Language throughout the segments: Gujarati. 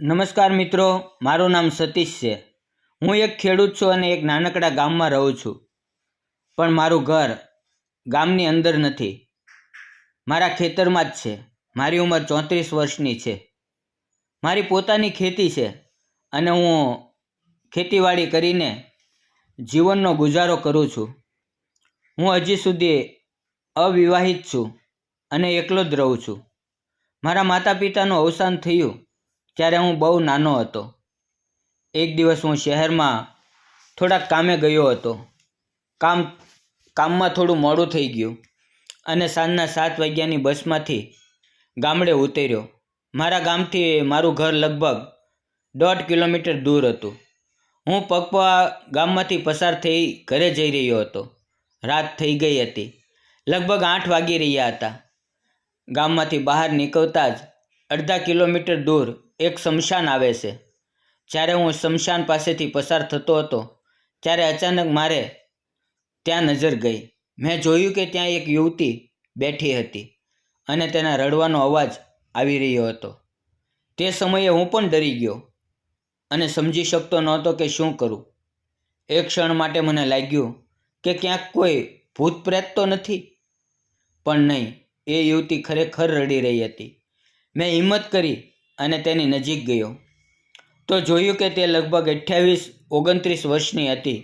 નમસ્કાર મિત્રો, મારું નામ સતીશ છે. હું એક ખેડૂત છું અને એક નાનકડા ગામમાં રહું છું. પણ મારું ઘર ગામની અંદર નથી, મારા ખેતરમાં જ છે. મારી ઉંમર 34 વર્ષની છે. મારી પોતાની ખેતી છે અને હું ખેતીવાડી કરીને જીવનનો ગુજારો કરું છું. હું હજી સુધી અવિવાહિત છું અને એકલો જ રહું છું. મારા માતા પિતાનું અવસાન થયું ત્યારે હું બહુ નાનો હતો. એક દિવસ હું શહેરમાં થોડાક કામે ગયો હતો. કામમાં થોડું મોડું થઈ ગયું અને સાંજના 7 વાગ્યાની બસમાંથી ગામડે ઉતર્યો. મારા ગામથી મારું ઘર લગભગ 1.5 કિલોમીટર દૂર હતું. હું પગપાળા ગામમાંથી પસાર થઈ ઘરે જઈ રહ્યો હતો. રાત થઈ ગઈ હતી. લગભગ 8 વાગી રહ્યા હતા. ગામમાંથી બહાર નીકળતા જ અડધા કિલોમીટર દૂર એક સ્મશાન આવે છે. જ્યારે હું સ્મશાન પાસેથી પસાર થતો હતો ત્યારે અચાનક મારે ત્યાં નજર ગઈ. મેં જોયું કે ત્યાં એક યુવતી બેઠી હતી અને તેના રડવાનો અવાજ આવી રહ્યો હતો. તે સમયે હું પણ ડરી ગયો અને સમજી શકતો નહોતો કે શું કરું. એક ક્ષણ માટે મને લાગ્યું કે ક્યાંક કોઈ ભૂત પ્રેત તો નથી. પણ નહીં, એ યુવતી ખરેખર રડી રહી હતી. મેં હિંમત કરી અને તેની નજીક ગયો તો જોયું કે તે લગભગ 28-29 વર્ષની હતી.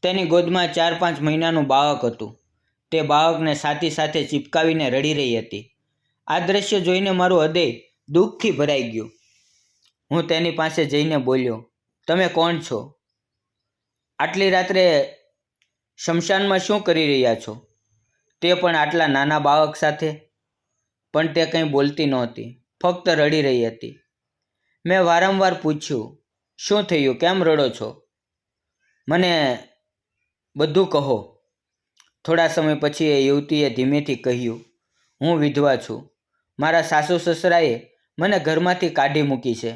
તેની ગોદમાં 4-5 મહિનાનું બાળક હતું. તે બાળકને છાતી સાથે ચિપકાવીને રડી રહી હતી. આ દ્રશ્ય જોઈને મારું હૃદય દુઃખથી ભરાઈ ગયું. હું તેની પાસે જઈને બોલ્યો, "તમે કોણ છો? આટલી રાત્રે સ્મશાનમાં શું કરી રહ્યા છો? તે પણ આટલા નાના બાળક સાથે?" પણ તે કંઈ બોલતી નહોતી, ફક્ત રડી રહી હતી. મેં વારંવાર પૂછ્યું, "શું થયું? કેમ રડો છો? મને બધું કહો." થોડા સમય પછી એ યુવતીએ ધીમેથી કહ્યું, "હું વિધવા છું. મારા સાસુ સસરાએ મને ઘરમાંથી કાઢી મૂકી છે."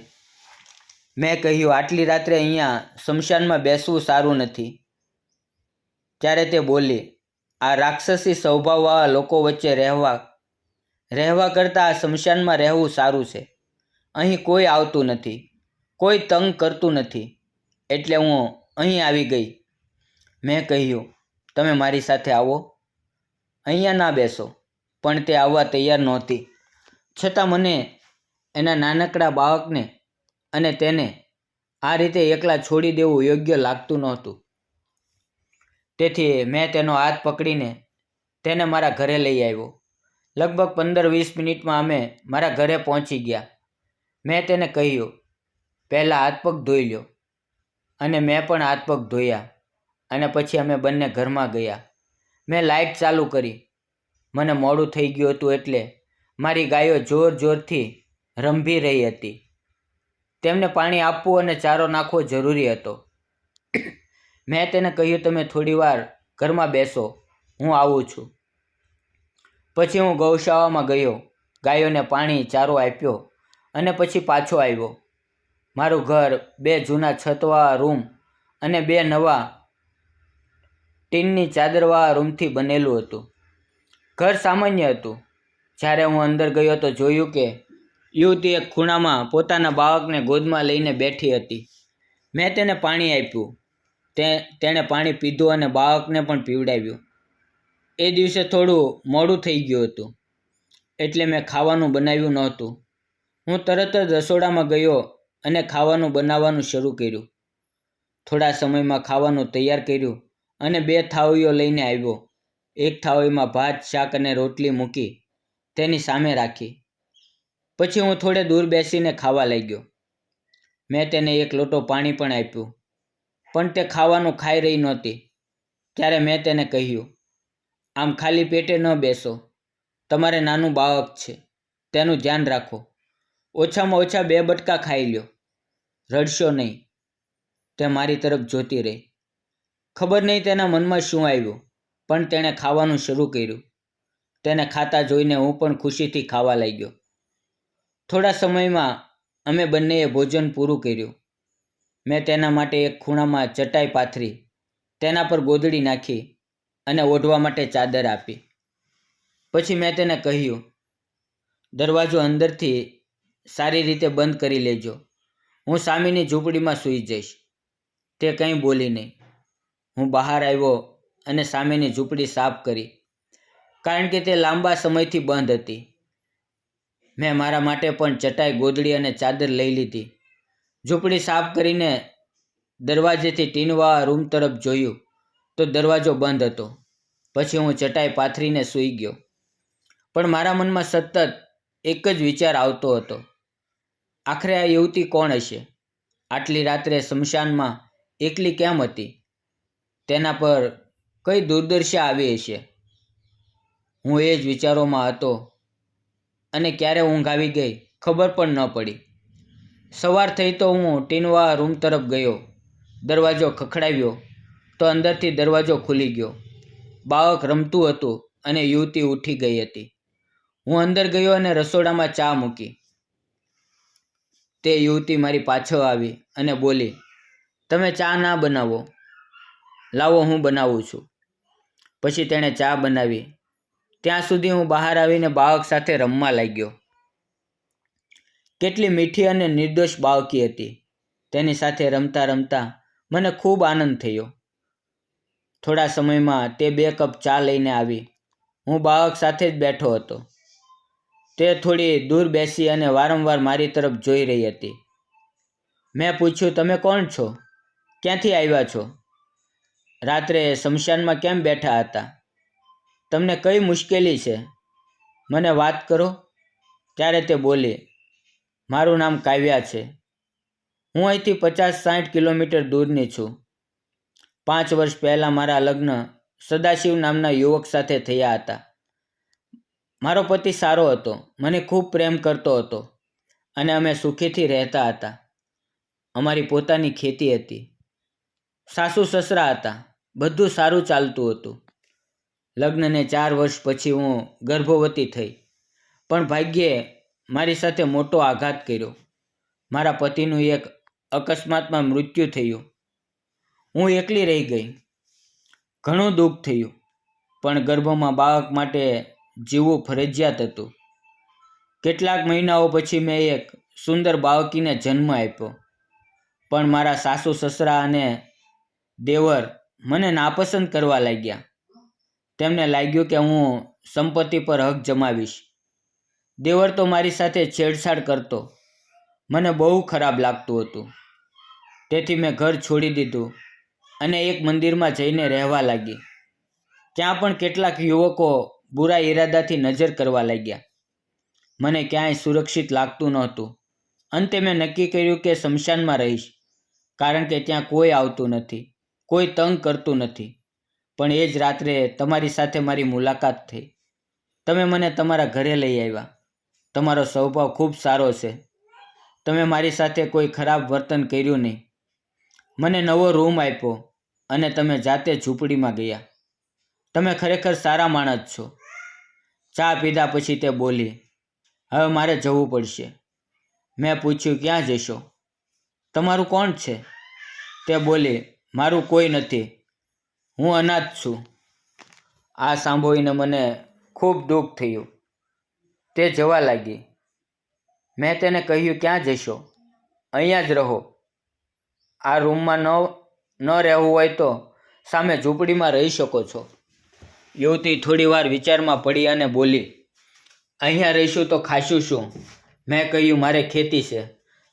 મેં કહ્યું, "આટલી રાત્રે અહીંયા સ્મશાનમાં બેસવું સારું નથી." ત્યારે તે બોલી, "આ રાક્ષસી સ્વભાવવાળા લોકો વચ્ચે રહેવા કરતાં આ સ્મશાનમાં રહેવું સારું છે. અહીં કોઈ આવતું નથી, કોઈ તંગ કરતું નથી, એટલે હું અહીં આવી ગઈ." મેં કહ્યું, "તમે મારી સાથે આવો. અહીંયા ના બેસો." પણ તે આવવા તૈયાર નહોતી. છતાં મને એના નાનકડા બાળકને અને તેને આ રીતે એકલા છોડી દેવું યોગ્ય લાગતું નહોતું. તેથી મેં તેનો હાથ પકડીને તેને મારા ઘરે લઈ આવ્યો. લગભગ 15-20 મિનિટમાં અમે મારા ઘરે પહોંચી ગયા. મેં તેને કહ્યું, "પહેલાં હાથ પગ ધોઈ લો." અને મેં પણ હાથ પગ ધોયા અને પછી અમે બંને ઘરમાં ગયા. મેં લાઇટ ચાલુ કરી. મને મોડું થઈ ગયું હતું એટલે મારી ગાયો જોરથી રંભી રહી હતી. તેમને પાણી આપવું અને ચારો નાખવો જરૂરી હતો. મેં તેને કહ્યું, "તમે થોડીવાર ઘરમાં બેસો, હું આવું છું." પછી હું ગૌશાળામાં ગયો, ગાયોને પાણી ચારો આપ્યો અને પછી પાછો આવ્યો. મારું ઘર 2 જૂના છતવાળા રૂમ અને 2 નવા ટીનની ચાદરવાળા રૂમથી બનેલું હતું. ઘર સામાન્ય હતું. જ્યારે હું અંદર ગયો તો જોયું કે યુવતી એક ખૂણામાં પોતાના બાળકને ગોદમાં લઈને બેઠી હતી. મેં તેને પાણી આપ્યું. તેણે પાણી પીધું અને બાળકને પણ પીવડાવ્યું. એ દિવસે થોડું મોડું થઈ ગયું હતું એટલે મેં ખાવાનું બનાવ્યું નહોતું. હું તરત જ રસોડામાં ગયો અને ખાવાનું બનાવવાનું શરૂ કર્યું. થોડા સમયમાં ખાવાનું તૈયાર કર્યું અને 2 થાળીઓ લઈને આવ્યો. એક થાળીમાં ભાત, શાક અને રોટલી મૂકી તેની સામે રાખી. પછી હું થોડે દૂર બેસીને ખાવા લાગ્યો. મેં તેને એક લોટો પાણી પણ આપ્યું, પણ તે ખાવાનું ખાઈ રહી નહોતી. ત્યારે મેં તેને કહ્યું, "આમ ખાલી પેટે ન બેસો. તમારે નાનું બાળક છે, તેનું ધ્યાન રાખો. ઓછામાં ઓછા 2 બટકા ખાઈ લ્યો. રડશો નહીં." તે મારી તરફ જોતી રહી. ખબર નહીં તેના મનમાં શું આવ્યું, પણ તેણે ખાવાનું શરૂ કર્યું. તેને ખાતા જોઈને હું પણ ખુશીથી ખાવા લાગ્યો. થોડા સમયમાં અમે બંનેએ ભોજન પૂરું કર્યું. મેં તેના માટે એક ખૂણામાં ચટાઈ પાથરી, તેના પર ગોદડી નાખી અને ઓઢવા માટે ચાદર આપી. પછી મેં તેને કહ્યું, "દરવાજો અંદરથી સારી રીતે બંધ કરી લેજો. હું સામેની ઝૂંપડીમાં સૂઈ જઈશ. તે કંઈ બોલી નહીં. હું બહાર આવ્યો અને સામેની ઝૂંપડી સાફ કરી, કારણ કે તે લાંબા સમયથી બંધ હતી. મેં મારા માટે પણ ચટાઈ, ગોદડી અને ચાદર લઈ લીધી. ઝૂંપડી સાફ કરીને દરવાજેથી ટીનવાળા રૂમ તરફ જોયું તો દરવાજો બંધ હતો. પછી હું ચટાઈ પાથરીને સૂઈ ગયો. પણ મારા મનમાં સતત એક જ વિચાર આવતો હતો, આખરે આ યુવતી કોણ હશે? આટલી રાત્રે સ્મશાનમાં એકલી કેમ હતી? તેના પર કઈ દુર્દશા આવી હશે? હું એ જ વિચારોમાં હતો અને ક્યારે ઊંઘ આવી ગઈ ખબર પણ ન પડી. સવાર થઈ તો હું ટીનવાળા રૂમ તરફ ગયો. દરવાજો ખખડાવ્યો તો અંદરથી દરવાજો ખુલી ગયો. બાળક રમતું હતું અને યુવતી ઉઠી ગઈ હતી. હું અંદર ગયો અને રસોડામાં ચા મૂકી. તે યુવતી મારી પાછળ આવી અને બોલી, તમે ચા ના બનાવો, લાવો હું બનાવું છું. પછી તેણે ચા બનાવી. ત્યાં સુધી હું બહાર આવીને બાળક સાથે રમવા લાગ્યો. કેટલી મીઠી અને નિર્દોષ બાળકી હતી. તેની સાથે રમતા રમતા મને ખૂબ આનંદ થયો. થોડા સમયમાં તે 2 કપ ચા લઈને આવી. હું બાળક સાથે જ બેઠો હતો. તે થોડી દૂર બેસી અને વારંવાર મારી તરફ જોઈ રહી હતી. મેં પૂછ્યું, તમે કોણ છો? ક્યાંથી આવ્યા છો? રાત્રે સ્મશાનમાં કેમ બેઠા હતા? તમને કઈ મુશ્કેલી છે? મને વાત કરો. ત્યારે તે બોલી, મારું નામ કાવ્યા છે. હું અહીંથી 50-60 કિલોમીટર દૂરની છું. 5 વર્ષ પહેલાં મારા લગ્ન સદાશિવ નામના યુવક સાથે થયા હતા. મારો પતિ સારો હતો, મને ખૂબ પ્રેમ કરતો હતો અને અમે સુખીથી રહેતા હતા. અમારી પોતાની ખેતી હતી. સાસુ સસરા હતા. બધું સારું ચાલતું હતું. લગ્નને 4 વર્ષ પછી હું ગર્ભવતી થઈ. પણ ભાગ્યે મારી સાથે મોટો આઘાત કર્યો. મારા પતિનું એક અકસ્માતમાં મૃત્યુ થયું. હું એકલી રહી ગઈ. ઘણું દુઃખ થયું, પણ ગર્ભમાં બાળક માટે જીવવું ફરજિયાત હતું. કેટલાક મહિનાઓ પછી મેં એક સુંદર બાળકીને જન્મ આપ્યો. પણ મારા સાસુ સસરા અને દેવર મને નાપસંદ કરવા લાગ્યા. તેમને લાગ્યું કે હું સંપત્તિ પર હક જમાવીશ. દેવર તો મારી સાથે છેડછાડ કરતો. મને બહુ ખરાબ લાગતું હતું. તેથી મેં ઘર છોડી દીધું અને એક મંદિરમાં જઈને રહેવા લાગી. ત્યાં પણ કેટલાક યુવકો બુરા ઈરાદાથી નજર કરવા લાગ્યા. મને ક્યાંય સુરક્ષિત લાગતું નહોતું. અંતે મેં નક્કી કર્યું કે સ્મશાનમાં રહીશ, કારણ કે ત્યાં કોઈ આવતું નથી, કોઈ તંગ કરતું નથી. પણ એ જ રાત્રે તમારી સાથે મારી મુલાકાત થઈ. તમે મને તમારા ઘરે લઈ આવ્યા. તમારો સ્વભાવ ખૂબ સારો છે. તમે મારી સાથે કોઈ ખરાબ વર્તન કર્યું નહીં. મને નવો રૂમ આપ્યો અને તમે જાતે ઝૂંપડીમાં ગયા. તમે ખરેખર સારા માણસ છો. ચા પીધા પછી તે બોલી, હવે મારે જવું પડશે. મેં પૂછ્યું, ક્યાં જશો? તમારું કોણ છે? તે બોલી, મારું કોઈ નથી. હું અનાથ છું. આ સાંભળીને મને ખૂબ દુઃખ થયું. તે જવા લાગી. મેં તેને કહ્યું, ક્યાં જશો? અહીંયા જ રહો. આ રૂમમાં ન રહેવું હોય તો સામે ઝૂંપડીમાં રહી શકો છો. યુવતી થોડીવાર વિચારમાં પડી અને બોલી, અહીંયા રહીશું તો ખાશું શું? મેં કહ્યું, મારે ખેતી છે.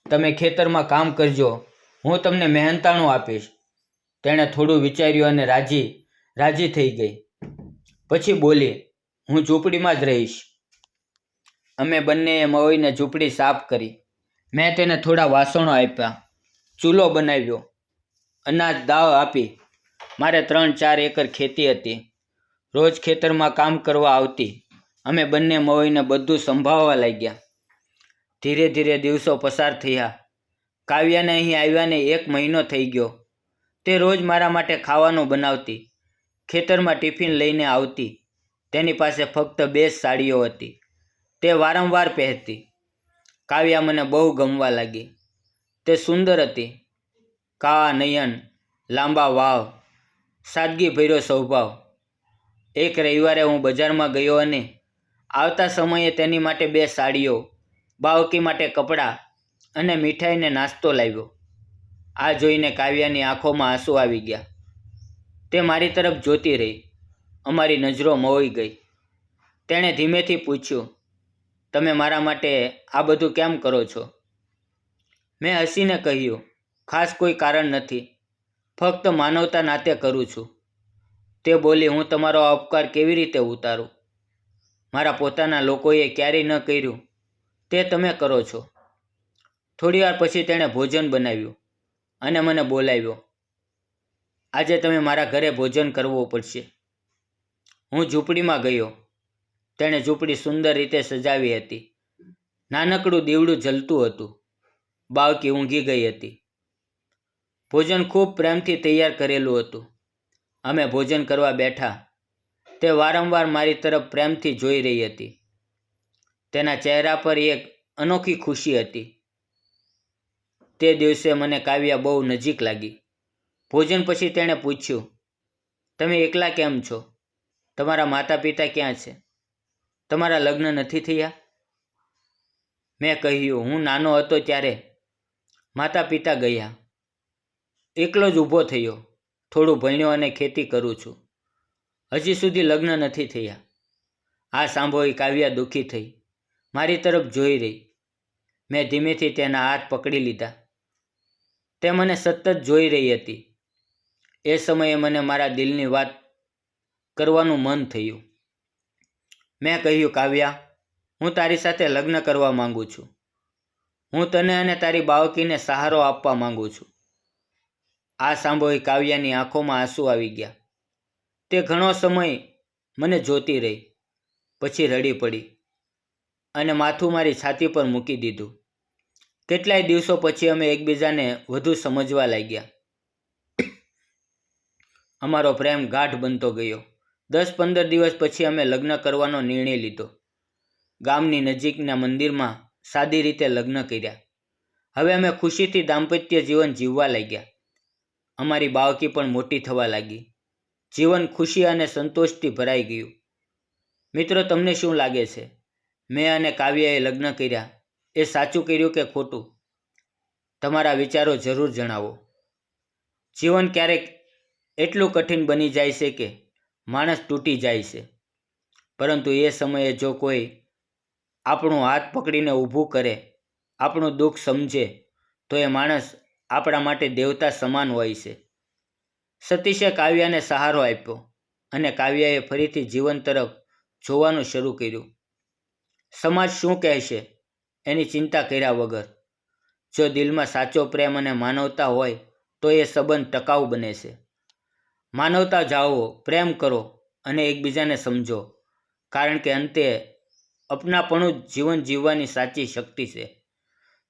તમે ખેતરમાં કામ કરજો, હું તમને મહેનતાણું આપીશ. તેણે થોડું વિચાર્યું અને રાજી થઈ ગઈ. પછી બોલી, હું ઝૂંપડીમાં જ રહીશ. અમે બંનેએ મળીને ઝૂંપડી સાફ કરી. મેં તેને થોડા વાસણો આપ્યા, ચૂલો બનાવ્યો, અનાજ દાળ આપી. મારે 3-4 એકર ખેતી હતી. રોજ ખેતરમાં કામ કરવા આવતી. અમે બંને મળીને બધું સંભાળવા લાગ્યા. ધીરે ધીરે દિવસો પસાર થયા. કાવ્યાને અહીં આવ્યાને 1 મહિનો થઈ ગયો. તે રોજ મારા માટે ખાવાનું બનાવતી, ખેતરમાં ટિફિન લઈને આવતી. તેની પાસે ફક્ત 2 સાડીઓ હતી. તે વારંવાર પહેરતી. કાવ્યા મને બહુ ગમવા લાગી. તે સુંદર હતી. કાળા નયન, લાંબા વાળ, સાદગી ભર્યો સ્વભાવ. એક રવિવારે હું બજારમાં ગયો અને આવતા સમયે તેની માટે 2 સાડીઓ, બાળકી માટે કપડાં અને મીઠાઈને નાસ્તો લાવ્યો. આ જોઈને કાવ્યાની આંખોમાં આંસુ આવી ગયા. તે મારી તરફ જોતી રહી. અમારી નજરો મોઈ ગઈ. તેણે ધીમેથી પૂછ્યું, તમે મારા માટે આ બધું કેમ કરો છો? મેં હસીને કહ્યું, ખાસ કોઈ કારણ નથી, ફક્ત માનવતા નાતે કરું છું. તે બોલી, હું તમારો આ ઉપકાર કેવી રીતે ઉતારું? મારા પોતાના લોકોએ ક્યારેય ન કર્યું તે તમે કરો છો. થોડીવાર પછી તેણે ભોજન બનાવ્યું અને મને બોલાવ્યો. આજે તમે મારા ઘરે ભોજન કરવું પડશે. હું ઝૂંપડીમાં ગયો. તેણે ઝૂંપડી સુંદર રીતે સજાવી હતી. નાનકડું દીવડું જલતું હતું. બાળકી ઊંઘી ગઈ હતી. ભોજન ખૂબ પ્રેમથી તૈયાર કરેલું હતું. અમે ભોજન કરવા બેઠા. તે વારંવાર મારી તરફ પ્રેમથી જોઈ રહી હતી. તેના ચહેરા પર એક અનોખી ખુશી હતી. તે દિવસે મને કાવ્યા બહુ નજીક લાગી. ભોજન પછી તેણે પૂછ્યું, તમે એકલા કેમ છો? તમારા માતા પિતા ક્યાં છે? તમારા લગ્ન નથી થયા? મેં કહ્યું, હું નાનો હતો ત્યારે માતા પિતા ગયા. એકલો જ ઊભો થયો. થોડું ભણ્યો અને ખેતી કરું છું. હજી સુધી લગ્ન નથી થયા. આ સાંભળી કાવ્યા દુઃખી થઈ. મારી તરફ જોઈ રહી. મેં ધીમેથી તેના હાથ પકડી લીધા. તે મને સતત જોઈ રહી હતી. એ સમયે મને મારા દિલની વાત કરવાનું મન થયું. મેં કહ્યું, કાવ્યા, હું તારી સાથે લગ્ન કરવા માંગુ છું. હું તને અને તારી બાળકીને સહારો આપવા માંગુ છું. આ સાંભળી કાવ્યાની આંખોમાં આંસુ આવી ગયા. તે ઘણો સમય મને જોતી રહી. પછી રડી પડી અને માથું મારી છાતી પર મૂકી દીધું. કેટલાય દિવસો પછી અમે એકબીજાને વધુ સમજવા લાગ્યા. અમારો પ્રેમ ગાઢ બનતો ગયો. 10-15 દિવસ પછી અમે લગ્ન કરવાનો નિર્ણય લીધો. ગામની નજીકના મંદિરમાં સાદી રીતે લગ્ન કર્યા. હવે અમે ખુશીથી દાંપત્ય જીવન જીવવા લાગ્યા. અમારી બાળકી પણ મોટી થવા લાગી. જીવન ખુશી અને સંતોષથી ભરાઈ ગયું. મિત્રો, તમને શું લાગે છે? મેં અને કાવ્યાએ લગ્ન કર્યા એ સાચું કર્યું કે ખોટું? તમારા વિચારો જરૂર જણાવો. જીવન ક્યારેક એટલું કઠિન બની જાય છે કે માણસ તૂટી જાય છે. પરંતુ એ સમયે જો કોઈ આપણું હાથ પકડીને ઊભું કરે, આપણું દુઃખ સમજે, તો એ માણસ આપણા માટે દેવતા સમાન હોય છે. સતીશે કાવ્યાને સહારો આપ્યો અને કાવ્યાએ ફરીથી જીવન તરફ જોવાનું શરૂ કર્યું. સમાજ શું કહેશે એની ચિંતા કર્યા વગર. જો દિલમાં સાચો પ્રેમ અને માનવતા હોય તો એ સંબંધ ટકાઉ બને છે. માનવતા જાળવો, પ્રેમ કરો અને એકબીજાને સમજો, કારણ કે અંતે અપનાપણું જ જીવન જીવવાની સાચી શક્તિ છે.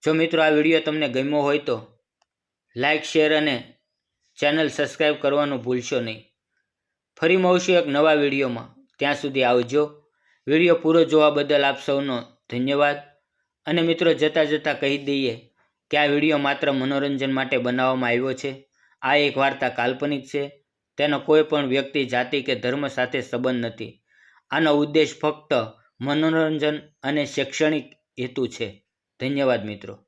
જો મિત્રો આ વિડીયો તમને ગમ્યો હોય તો લાઇક, શેર અને ચેનલ સબસ્ક્રાઈબ કરવાનું ભૂલશો નહીં. ફરી મળશું એક નવા વિડીયોમાં. ત્યાં સુધી આવજો. વિડીયો પૂરો જોવા બદલ આપ સૌનો ધન્યવાદ. અને મિત્રો, જતાં જતાં કહી દઈએ કે આ વિડીયો માત્ર મનોરંજન માટે બનાવવામાં આવ્યો છે. આ એક વાર્તા કાલ્પનિક છે. તેનો કોઈ પણ વ્યક્તિ, જાતિ કે ધર્મ સાથે સંબંધ નથી. આનો ઉદ્દેશ ફક્ત મનોરંજન અને શૈક્ષણિક હેતુ છે. ધન્યવાદ મિત્રો.